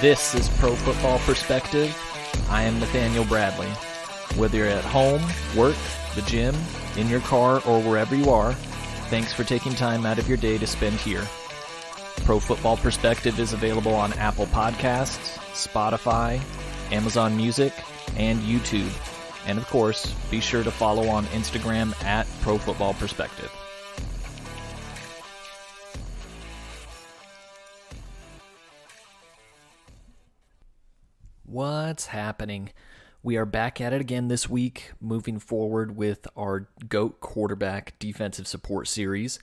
This is Pro Football Perspective. I am Nathaniel Bradley. Whether you're at home, work, the gym, in your car, or wherever you are, thanks for taking time out of your day to spend here. Pro Football Perspective is available on Apple Podcasts, Spotify, Amazon Music, and YouTube. And of course, be sure to follow on Instagram at Pro Football Perspective. What's happening? We are back at it again this week, moving forward with our GOAT Quarterback Defensive Support Series.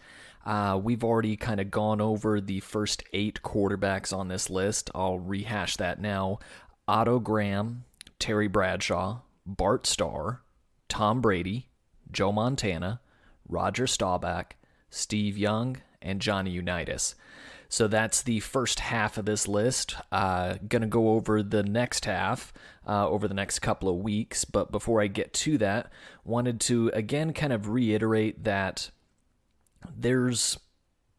We've already kind of gone over the first 8 quarterbacks on this list. I'll rehash that now. Otto Graham, Terry Bradshaw, Bart Starr, Tom Brady, Joe Montana, Roger Staubach, Steve Young, and Johnny Unitas. So that's the first half of this list. Going to go over the next half over the next couple of weeks. But before I get to that, wanted to again kind of reiterate that there's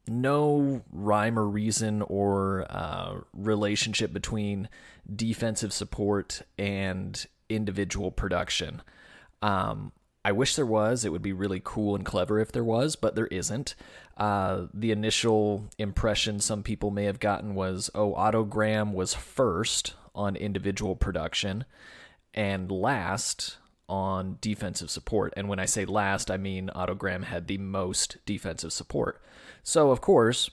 no rhyme or reason or relationship between defensive support and individual production. I wish there was. It would be really cool and clever if there was, but there isn't. The initial impression some people may have gotten was, Otto Graham was first on individual production and last on defensive support. And when I say last, I mean Otto Graham had the most defensive support. So, of course,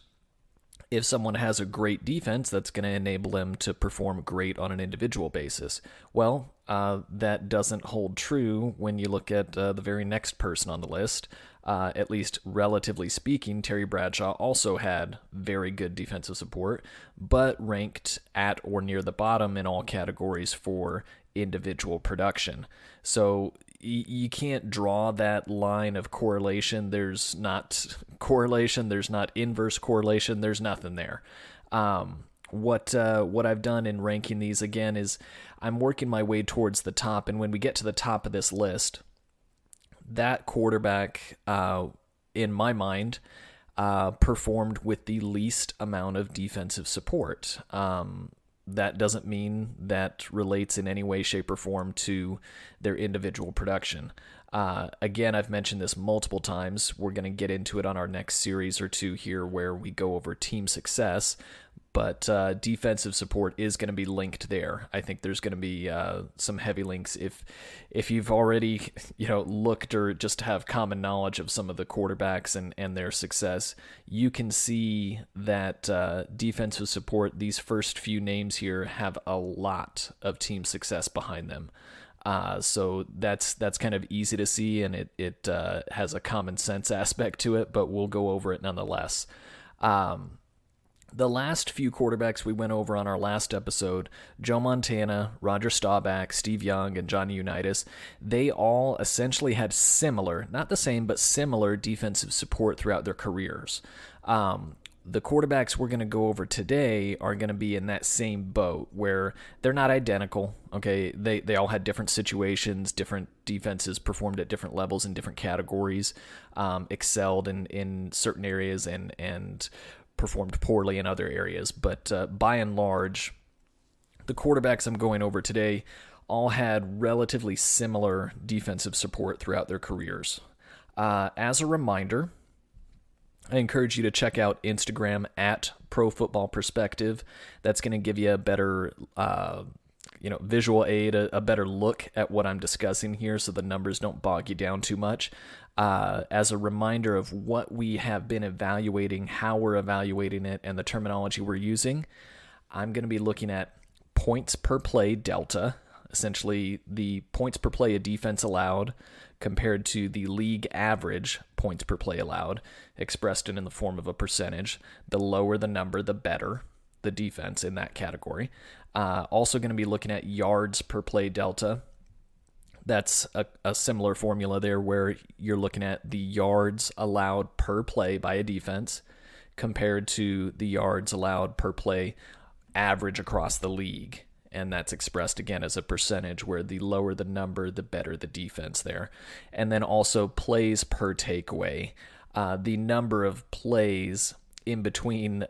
if someone has a great defense, that's going to enable them to perform great on an individual basis. Well, that doesn't hold true when you look at the very next person on the list. At least relatively speaking, Terry Bradshaw also had very good defensive support, but ranked at or near the bottom in all categories for individual production. So you can't draw that line of correlation. There's not correlation. There's not inverse correlation. There's nothing there. What I've done in ranking these again is I'm working my way towards the top, and when we get to the top of this list, that quarterback, in my mind, performed with the least amount of defensive support. That doesn't mean that relates in any way, shape, or form to their individual production. Again, I've mentioned this multiple times. We're going to get into it on our next series or two here where we go over team success, but defensive support is going to be linked there. I think there's going to be some heavy links. If you've already looked or just have common knowledge of some of the quarterbacks and their success, you can see that defensive support, these first few names here, have a lot of team success behind them. So that's kind of easy to see, and it has a common sense aspect to it, but we'll go over it nonetheless. The last few quarterbacks we went over on our last episode, Joe Montana, Roger Staubach, Steve Young, and Johnny Unitas, they all essentially had similar, not the same, but similar defensive support throughout their careers. The quarterbacks we're going to go over today are going to be in that same boat where they're not identical. Okay, they all had different situations, different defenses performed at different levels in different categories, excelled in certain areas and performed poorly in other areas. But by and large, the quarterbacks I'm going over today all had relatively similar defensive support throughout their careers. As a reminder, I encourage you to check out Instagram at Pro Football Perspective. That's going to give you a better visual aid, a better look at what I'm discussing here so the numbers don't bog you down too much. As a reminder of what we have been evaluating, how we're evaluating it, and the terminology we're using, I'm going to be looking at points per play delta, essentially the points per play a defense allowed compared to the league average points per play allowed, expressed in the form of a percentage. The lower the number, the better the defense in that category. Also going to be looking at yards per play delta. That's a similar formula there where you're looking at the yards allowed per play by a defense compared to the yards allowed per play average across the league. And that's expressed again as a percentage where the lower the number, the better the defense there. And then also plays per takeaway. The number of plays in between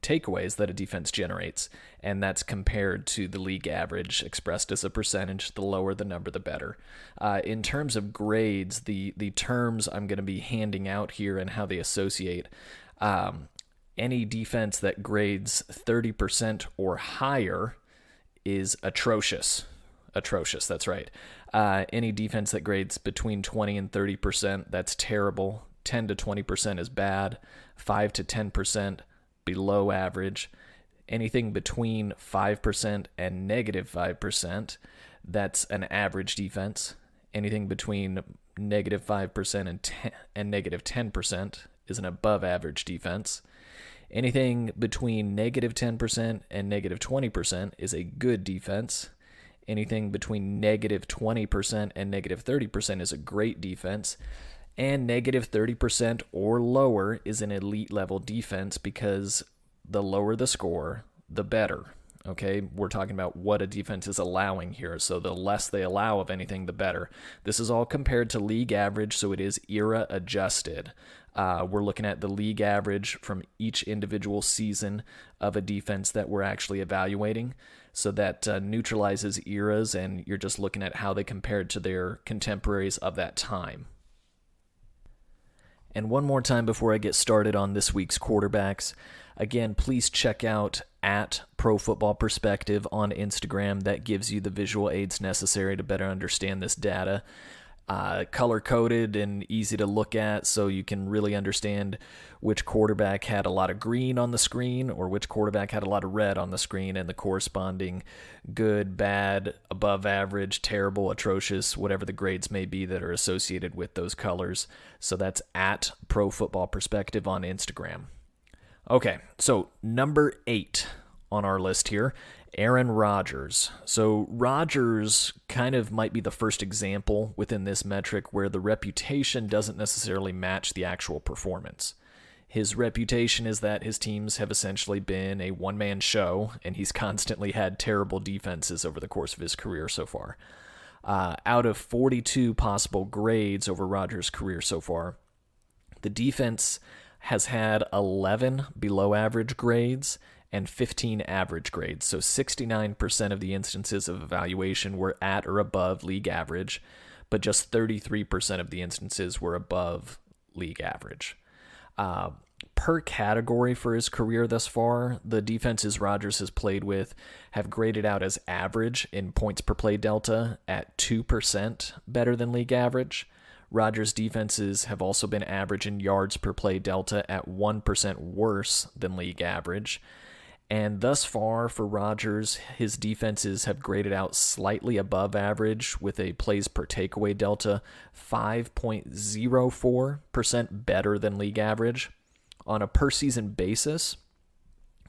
takeaways that a defense generates, and that's compared to the league average expressed as a percentage. The lower the number, the better. In terms of grades, the terms I'm going to be handing out here and how they associate, any defense that grades 30% or higher is atrocious. Atrocious, that's right. Any defense that grades between 20 and 30%, that's terrible. 10 to 20% is bad. 5 to 10% below average. Anything between 5% and negative 5%, that's an average defense. Anything between negative 5% and negative 10% is an above average defense. Anything between negative 10% and negative 20% is a good defense. Anything between negative 20% and negative 30% is a great defense. And negative 30% or lower is an elite level defense, because the lower the score, the better. Okay, we're talking about what a defense is allowing here. So the less they allow of anything, the better. This is all compared to league average, so it is era adjusted. We're looking at the league average from each individual season of a defense that we're actually evaluating. So that neutralizes eras, and you're just looking at how they compared to their contemporaries of that time. And one more time before I get started on this week's quarterbacks, again, please check out at Pro Football Perspective on Instagram. That gives you the visual aids necessary to better understand this data. Color-coded and easy to look at, so you can really understand which quarterback had a lot of green on the screen or which quarterback had a lot of red on the screen, and the corresponding good, bad, above average, terrible, atrocious, whatever the grades may be that are associated with those colors. So that's at Pro Football Perspective on Instagram. Okay, so number 8 on our list here, Aaron Rodgers. So Rodgers kind of might be the first example within this metric where the reputation doesn't necessarily match the actual performance. His reputation is that his teams have essentially been a one-man show, and he's constantly had terrible defenses over the course of his career so far. Out of 42 possible grades over Rodgers' career so far, the defense has had 11 below average grades and 15 average grades. So 69% of the instances of evaluation were at or above league average, but just 33% of the instances were above league average. Per category for his career thus far, the defenses Rodgers has played with have graded out as average in points per play delta at 2% better than league average. Rodgers' defenses have also been average in yards per play delta at 1% worse than league average. And thus far for Rodgers, his defenses have graded out slightly above average with a plays per takeaway delta 5.04% better than league average. On a per season basis,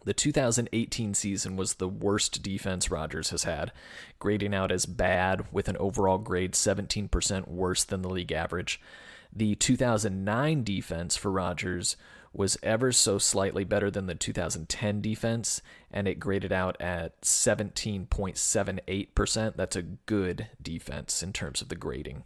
the 2018 season was the worst defense Rodgers has had, grading out as bad with an overall grade 17% worse than the league average. The 2009 defense for Rodgers was ever so slightly better than the 2010 defense, and it graded out at 17.78%. That's a good defense in terms of the grading.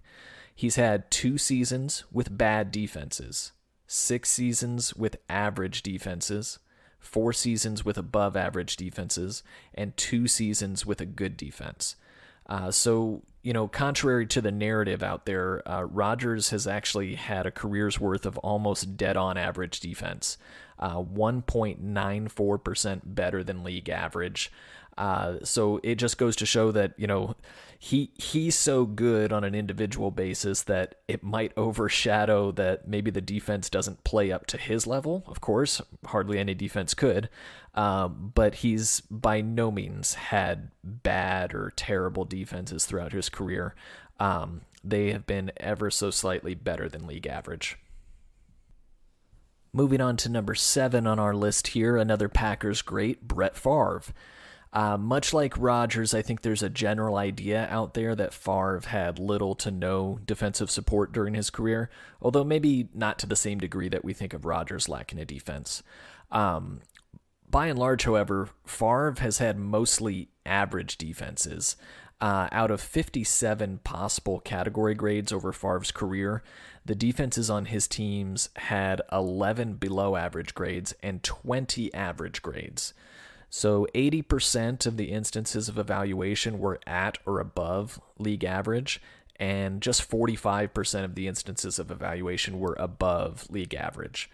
He's had 2 seasons with bad defenses, 6 seasons with average defenses, 4 seasons with above average defenses, and 2 seasons with a good defense. So, contrary to the narrative out there, Rodgers has actually had a career's worth of almost dead-on average defense, 1.94% better than league average. So it just goes to show that, he's so good on an individual basis that it might overshadow that maybe the defense doesn't play up to his level. Of course, hardly any defense could, but he's by no means had bad or terrible defenses throughout his career. They have been ever so slightly better than league average. Moving on to number 7 on our list here, another Packers great, Brett Favre. Much like Rodgers, I think there's a general idea out there that Favre had little to no defensive support during his career, although maybe not to the same degree that we think of Rodgers lacking a defense. By and large, however, Favre has had mostly average defenses. Out of 57 possible category grades over Favre's career, the defenses on his teams had 11 below average grades and 20 average grades. So 80% of the instances of evaluation were at or above league average, and just 45% of the instances of evaluation were above league average.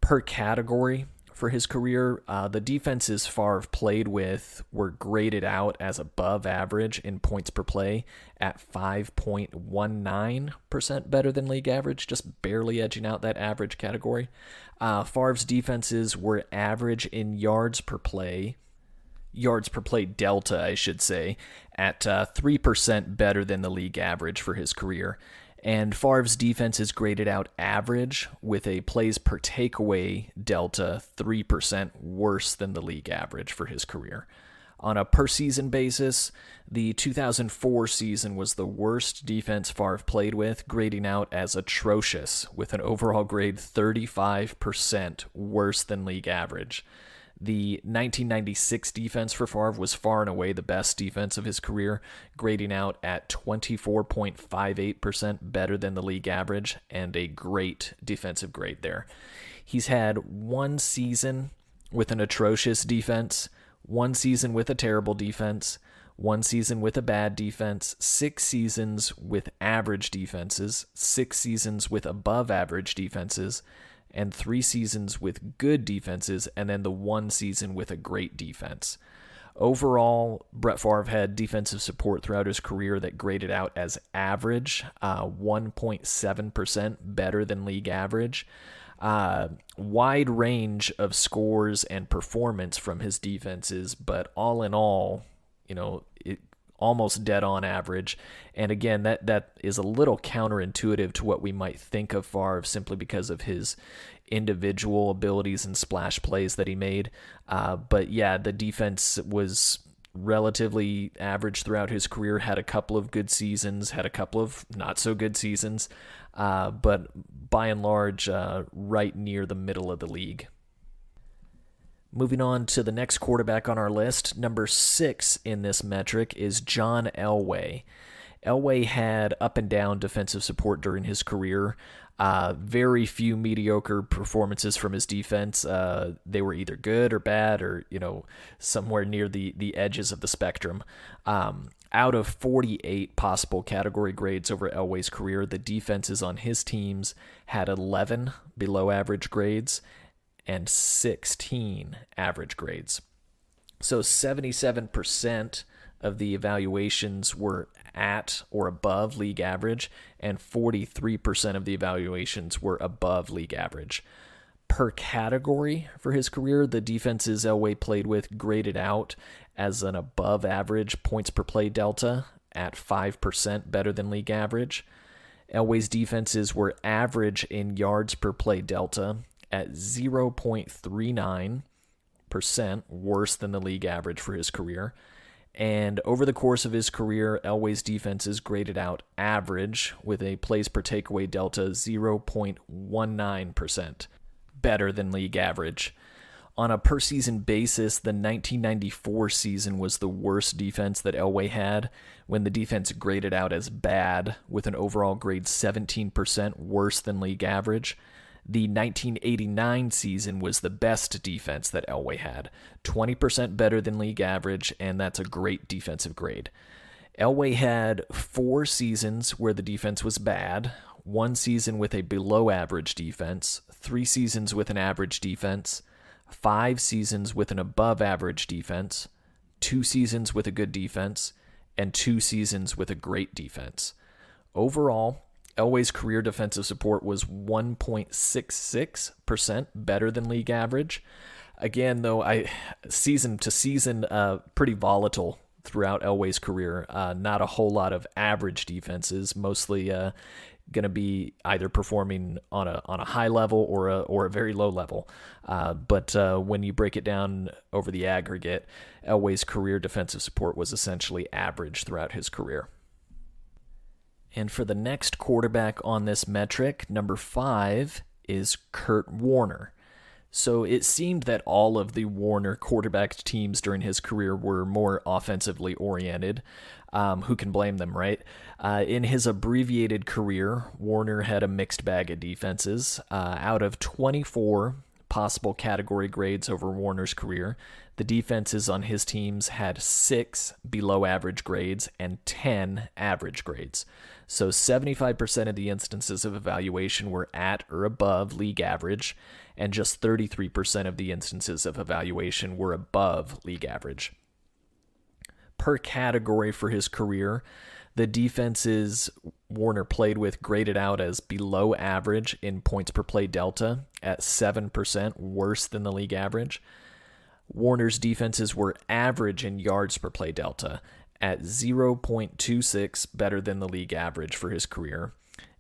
Per category for his career, the defenses Favre played with were graded out as above average in points per play at 5.19% better than league average, just barely edging out that average category. Favre's defenses were average in yards per play delta, I should say, at 3% better than the league average for his career. And Favre's defense is graded out average with a plays per takeaway delta 3% worse than the league average for his career. On a per season basis, the 2004 season was the worst defense Favre played with, grading out as atrocious with an overall grade 35% worse than league average. The 1996 defense for Favre was far and away the best defense of his career, grading out at 24.58% better than the league average, and a great defensive grade there. He's had one season with an atrocious defense, one season with a terrible defense, one season with a bad defense, 6 seasons with average defenses, 6 seasons with above average defenses, and 3 seasons with good defenses, and then the 1 season with a great defense. Overall, Brett Favre had defensive support throughout his career that graded out as average, 1.7% better than league average. Wide range of scores and performance from his defenses, but all in all, almost dead on average. And again, that is a little counterintuitive to what we might think of Favre simply because of his individual abilities and splash plays that he made. But yeah, the defense was relatively average throughout his career, had a couple of good seasons, had a couple of not so good seasons, but by and large, right near the middle of the league. Moving on to the next quarterback on our list, number 6 in this metric is John Elway. Elway had up and down defensive support during his career. Very few mediocre performances from his defense. They were either good or bad or, somewhere near the edges of the spectrum. Out of 48 possible category grades over Elway's career, the defenses on his teams had 11 below average grades and 16 average grades. So 77% of the evaluations were at or above league average, and 43% of the evaluations were above league average. Per category for his career, the defenses Elway played with graded out as an above average points per play delta at 5% better than league average. Elway's defenses were average in yards per play delta at 0.39% worse than the league average for his career. And over the course of his career, Elway's defenses graded out average with a plays per takeaway delta 0.19% better than league average. On a per season basis, the 1994 season was the worst defense that Elway had, when the defense graded out as bad with an overall grade 17% worse than league average. The 1989 season was the best defense that Elway had, 20% better than league average, and that's a great defensive grade. Elway had 4 seasons where the defense was bad, 1 season with a below average defense, 3 seasons with an average defense, 5 seasons with an above average defense, 2 seasons with a good defense, and 2 seasons with a great defense. Overall, Elway's career defensive support was 1.66% better than league average. Again, though, season to season, pretty volatile throughout Elway's career. Not a whole lot of average defenses, mostly going to be either performing on a high level or a very low level. But when you break it down over the aggregate, Elway's career defensive support was essentially average throughout his career. And for the next quarterback on this metric, number 5 is Kurt Warner. So it seemed that all of the Warner quarterback teams during his career were more offensively oriented. Who can blame them, right? In his abbreviated career, Warner had a mixed bag of defenses. Out of 24 possible category grades over Warner's career, the defenses on his teams had 6 below average grades and 10 average grades. So 75% of the instances of evaluation were at or above league average, and just 33% of the instances of evaluation were above league average. Per category for his career, the defenses Warner played with graded out as below average in points per play delta at 7%, worse than the league average. Warner's defenses were average in yards per play delta at 0.26, better than the league average for his career.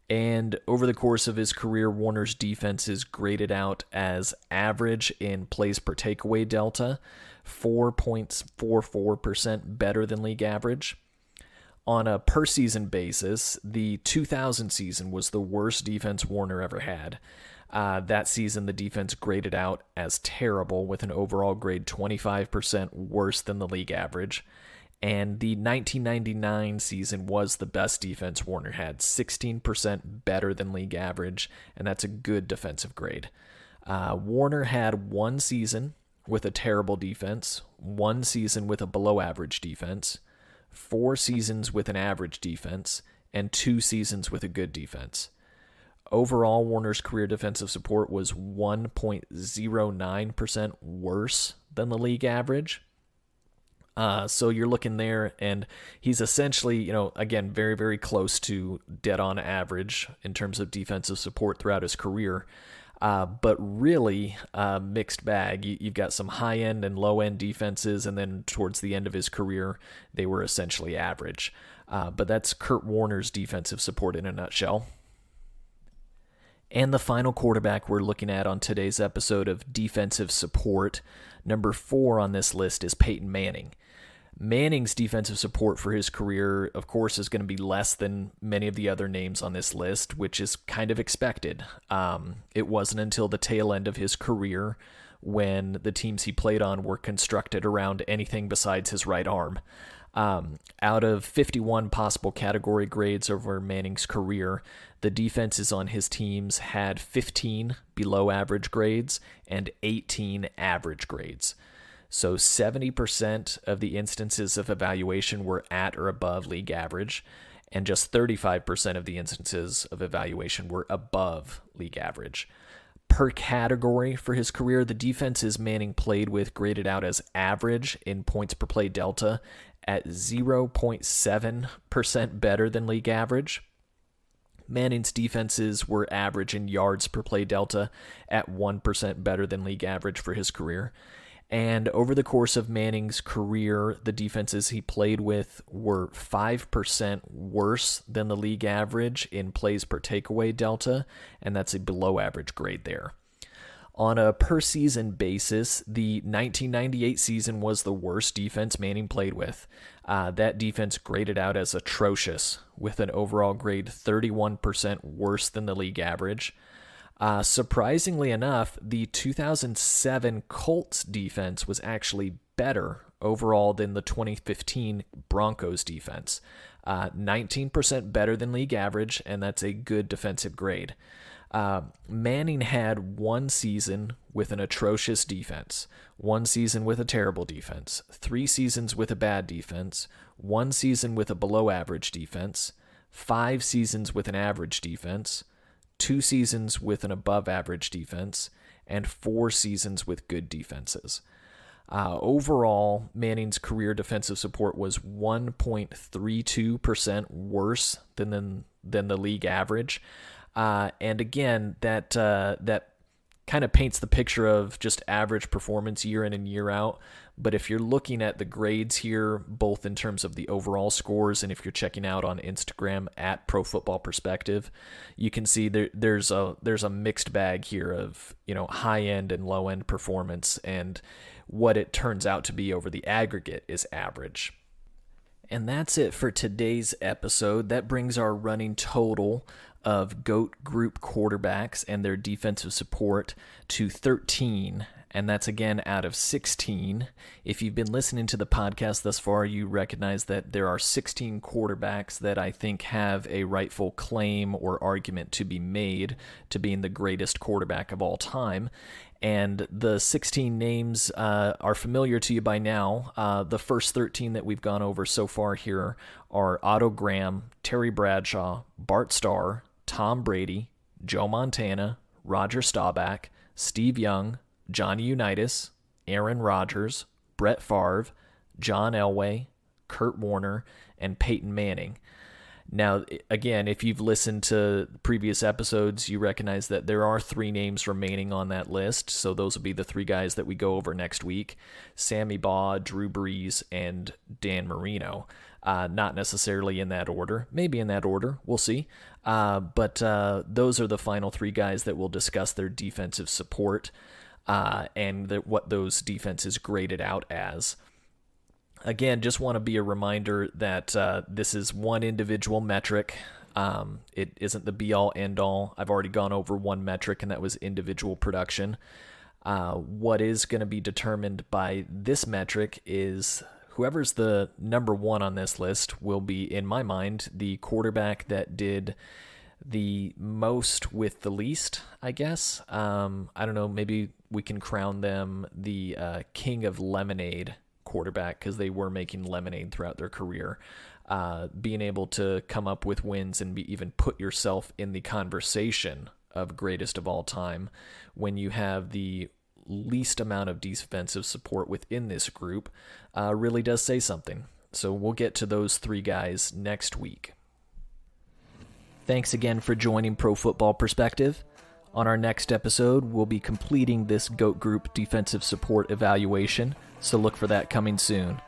And over the course of his career, Warner's defenses graded out as average in plays per takeaway delta, 4.44% better than league average. On a per season basis, the 2000 season was the worst defense Warner ever had. That season, the defense graded out as terrible with an overall grade 25% worse than the league average. And the 1999 season was the best defense Warner had, 16% better than league average, and that's a good defensive grade. Warner had one season with a terrible defense, one season with a below average defense, 4 seasons with an average defense, and 2 seasons with a good defense. Overall, Warner's career defensive support was 1.09% worse than the league average. So you're looking there, and he's essentially, again, very, very close to dead on average in terms of defensive support throughout his career. But really, mixed bag. You've got some high-end and low-end defenses, and then towards the end of his career, they were essentially average. But that's Kurt Warner's defensive support in a nutshell. And the final quarterback we're looking at on today's episode of defensive support, number 4 on this list, is Peyton Manning. Manning's defensive support for his career, of course, is going to be less than many of the other names on this list, which is kind of expected. It wasn't until the tail end of his career when the teams he played on were constructed around anything besides his right arm. Out of 51 possible category grades over Manning's career, the defenses on his teams had 15 below average grades and 18 average grades. So 70% of the instances of evaluation were at or above league average, and just 35% of the instances of evaluation were above league average. Per category for his career, the defenses Manning played with graded out as average in points per play delta at 0.7% better than league average. Manning's defenses were average in yards per play delta at 1% better than league average for his career. And over the course of Manning's career, the defenses he played with were 5% worse than the league average in plays per takeaway delta, and that's a below average grade there. On a per season basis, the 1998 season was the worst defense Manning played with. That defense graded out as atrocious, with an overall grade 31% worse than the league average. Surprisingly enough, the 2007 Colts defense was actually better overall than the 2015 Broncos defense. 19% better than league average, and that's a good defensive grade. Manning had one season with an atrocious defense, one season with a terrible defense, 3 seasons with a bad defense, 1 season with a below average defense, 5 seasons with an average defense, 2 seasons with an above average defense, and 4 seasons with good defenses. Overall, Manning's career defensive support was 1.32% worse than the league average. And again, that kind of paints the picture of just average performance year in and year out. But if you're looking at the grades here, both in terms of the overall scores and if you're checking out on Instagram at Pro Football Perspective, you can see there's a mixed bag here of, high end and low end performance, and what it turns out to be over the aggregate is average. And that's it for today's episode. That brings our running total of GOAT Group quarterbacks and their defensive support to 13. And that's again out of 16. If you've been listening to the podcast thus far, you recognize that there are 16 quarterbacks that I think have a rightful claim or argument to be made to being the greatest quarterback of all time. And the 16 names are familiar to you by now. The first 13 that we've gone over so far here are Otto Graham, Terry Bradshaw, Bart Starr, Tom Brady, Joe Montana, Roger Staubach, Steve Young, Johnny Unitas, Aaron Rodgers, Brett Favre, John Elway, Kurt Warner, and Peyton Manning. Now, again, if you've listened to previous episodes, you recognize that there are 3 names remaining on that list, so those will be the 3 guys that we go over next week: Sammy Baugh, Drew Brees, and Dan Marino. Not necessarily in that order, maybe in that order, we'll see. But those are the final 3 guys that will discuss their defensive support and what those defenses graded out as. Again, just want to be a reminder that this is one individual metric. It isn't the be-all, end-all. I've already gone over one metric, and that was individual production. What is going to be determined by this metric is whoever's the number 1 on this list will be, in my mind, the quarterback that did the most with the least, I guess. I don't know, maybe we can crown them the king of lemonade quarterback, because they were making lemonade throughout their career. Being able to come up with wins and even put yourself in the conversation of greatest of all time when you have the least amount of defensive support within this group really does say something. So we'll get to those 3 guys next week. Thanks again for joining Pro Football Perspective. On our next episode, we'll be completing this GOAT Group defensive support evaluation, so look for that coming soon.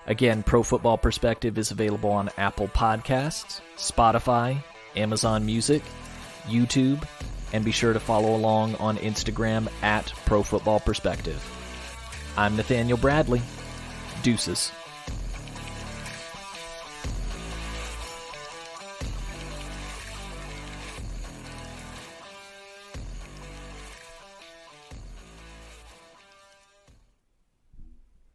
Again, Pro Football Perspective is available on Apple Podcasts, Spotify, Amazon Music, YouTube, and be sure to follow along on Instagram at Pro Football Perspective. I'm Nathaniel Bradley. Deuces.